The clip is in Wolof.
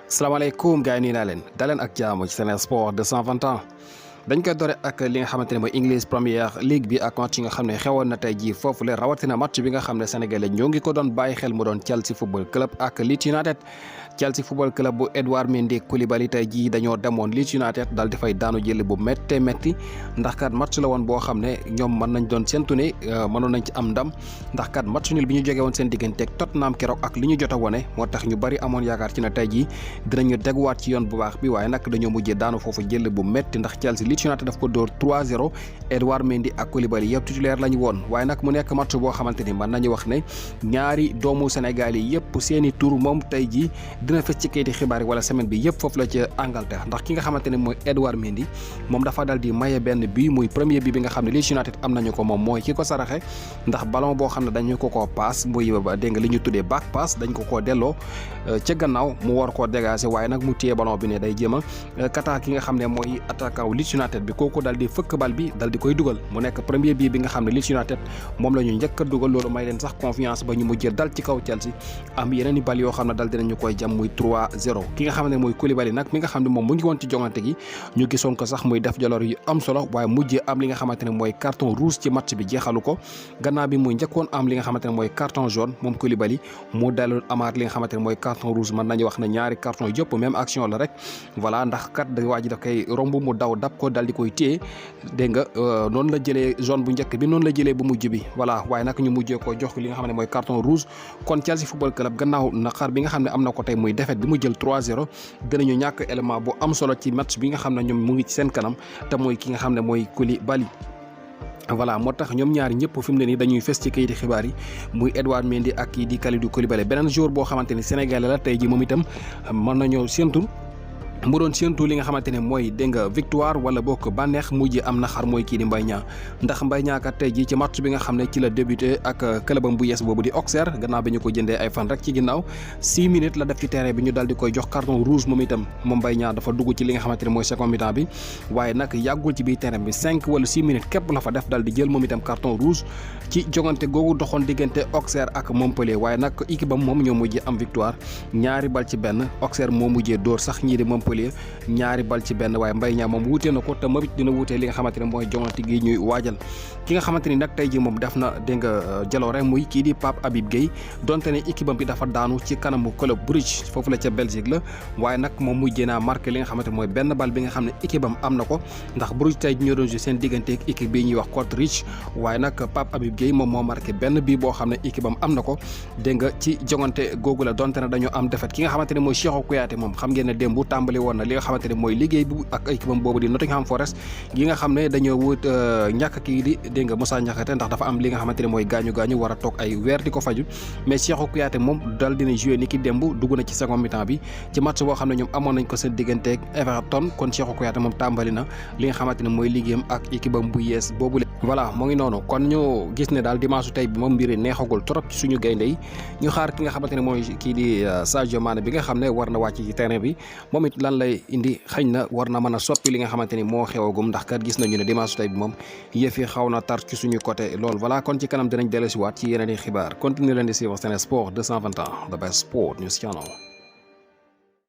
salaamaaleykum gars yi nii naa leen daleen ak jaamu ci Sen Sport 221 dañ koy doore ak li nga xamante ne mooy English Premier League bi ak match yi nga xam ne xewoon na tey jii foofu la rawatina match bi nga xam ne sénégalais ñoo ngi ko doon bàyyi xel mu doon Chelsea Football Club ak Leeds United. Chelsea Football Club bu Edouard Mendy Coulibaly tey jii dañoo demoon Leeds United daal di fay daanu jëli bu méttee métti ndax kat match la woon boo xam ne ñoom mën nañ doon séntu ne mënoon nañ ci am ndam ndax kat match nul bi ñu jóge woon seen digganteeg Tottenham keroog ak li ñu jot a wone moo tax ñu bari amoon yaakaar ci ne tey jii dinañu teguwaat ci yoon bu baax bi waaye nag dañoo mujjee daanu foofu jëli bu métti ndax Chelsea Leeds United daf ko dóor 3-0 Edouard Mendy ak Coulibaly yëpp titulaire lañu woon waaye nag mu nekk match boo xamante ni mën nañu wax ne ñaari doomu Sénégal yi yëpp seeni tur moom tey jii dina fës ci kayiti xibaar yi wala semaine bi yëpp foofu la ci Angleterre ndax ki nga xamante ne mooy Edouard Mendy moom dafa dal di maye benn bii muy premier bi nga xam ne Leeds United am nañu ko moom mooy ki ko saraxe ndax ballon boo xam ne dañu ko koo paas muy dégg nga li ñu tuddee back pass dañ ko koo delloo ca gannaaw mu war koo dégager waaye nag mu téye ballon bi ne day jéem a kata ki nga xam ne mooy attaquant Leeds United bi kooku dal di fëkk bal bi dal di koy dugal mu nekk premier bi nga xam ne Leeds United moom la ñu njëkk a dugal loolu may leen sax confiance ba ñu mujjee dal ci kaw Chelsea am yeneen i bal yoo xam ne dal dinañu koy jam muy 3-0 ki nga xam ne mooy Coulibaly nag mi nga xam ne moom mu ngi woon ci jongante gi ñu gisoon ko sax muy def jaloor yu am solo waaye mujjee am li nga xamante ne mooy carton rouge ci match bi jeexalu ko gannaaw bi muy njëkkoon am li nga xamante ne mooy carton jaune moom Coulibaly mu dalul amaat li nga xamante ne mooy carton rouge mën nañu wax ne ñaari carton yëpp même action la rek voilà ndax kat da waa ji daf koy romb mu daw dab ko dal di koy téye dégg nga noonu la jëlee jaune bu njëkk bi noonu la jëlee bu mujj bi voilà waaye nag ñu mujjee ko jox li nga xam ne mooy carton rouge kon Chelsea Football Club gannaaw naqar bi nga xam ne am na ko tey muy défaite bi mu jël 3-0 dinañu ñàkk élément bu am solo ci match bi nga xam ne ñoom mu ngi ci seen kanam te mooy ki nga xam ne mooy Coulibaly voilà moo tax ñoom ñaari ñëpp fi mu ne nii dañuy fes ci kayiti xibaar yi muy Edouard Mendy ak kii di Kalidou Coulibaly beneen joueur boo xamante ni sénégalais la tey ji moom itam mën nañoo séentu mu doon séentu li nga xamante ne mooy dégg nga victoire wala bokk bànneex mujj am na xar mooy kii di Mbaye Niang ndax Mbaye Niang kat tey jii ci match bi nga xam ne ci la débuté ak clubam bu yees boobu di Auxerre gannaaw bi ñu ko jëndee ay fan rek ci ginnaaw 6 minutes la def ci terrain bi ñu dal di koy jox carton rouge moom itam moom Mbaye Niang dafa dugg ci li nga xamante ne mooy second mi-temps bi waaye nag yàggul ci biir terrain bi 5 wala 6 minutes képp la fa def dal di jël moom itam carton rouge ci jogante googu doxoon diggante Auxerre ak Montpellier waaye nag équipe am moom ñoo mujjee am victoire ñaari bal ci benn Auxerre moo mujjee dóor sax ñii di Montpellier ñaari bal ci benn waaye Mbaye Niang moom wuutee na ko te moom it dina wuutee li nga xamante ne mooy jongante gi ñuy waajal ki nga xamante ni nag tey ji moom def na dégg nga jaloore muy kii di Pape Habib Gueye donte ne équipe bi dafa daanu ci kanamu club Bruges foofu la ca Belgique la waaye nag moom mujjee naa marqué li nga xamante mooy benn bal bi nga xam ne équipe am na ko ndax Bruges tey ñoo doon joué seen diggante ak équipe bi ñuy wax Kortrijk waaye nag Pape Habib Gueye moom moo marqué benn bii boo xam ne équipe am na ko dégg nga ci jongante googu la donte ne dañoo am défaite ki nga xamante ne mooy Cheikhou Kouyaté moom xam ngeen ne démb tàmbali woon na li nga xamante ne mooy liggéey bu ak équipe boobu di Nottingham Forest gi nga xam ne dañoo wut ñàkk kii di dégg nga Moussa Niakhaté ndax dafa am li nga xamante ne mooy gaañu war a toog ay weer di ko faju mais Cheikhou Kouyaté moom dal dina joué ni ki démb dugg na ci second mi-temps bi ci match boo xam ne ñoom amoon nañ ko seen digganteeg Everton kon Cheikhou Kouyaté moom tàmbali na li nga xamante ne mooy liggéeyam ak équipe am bu yees boobu voilà moo ngi noonu kon ñu gis ne daal dimanche tey bi moom mbiri neexagul trop ci suñu gaynde yi ñu xaar ki nga xamante ne mooy kii di Sadio Mané bi nga xam ne war na wàcc ci terrain bi moom it lan lay indi xëy na war na mën a soppi li nga xamante ni moo xewagum ndax kat gis nañu ne dimanche tey bi moom yëf yi xaw na tar ci suñu côté loolu voilà kon ci kanam dinañ dellusiwaat ci yeneen i xibaar continuer leen di suivre Sen Sport 221 the best sport news channel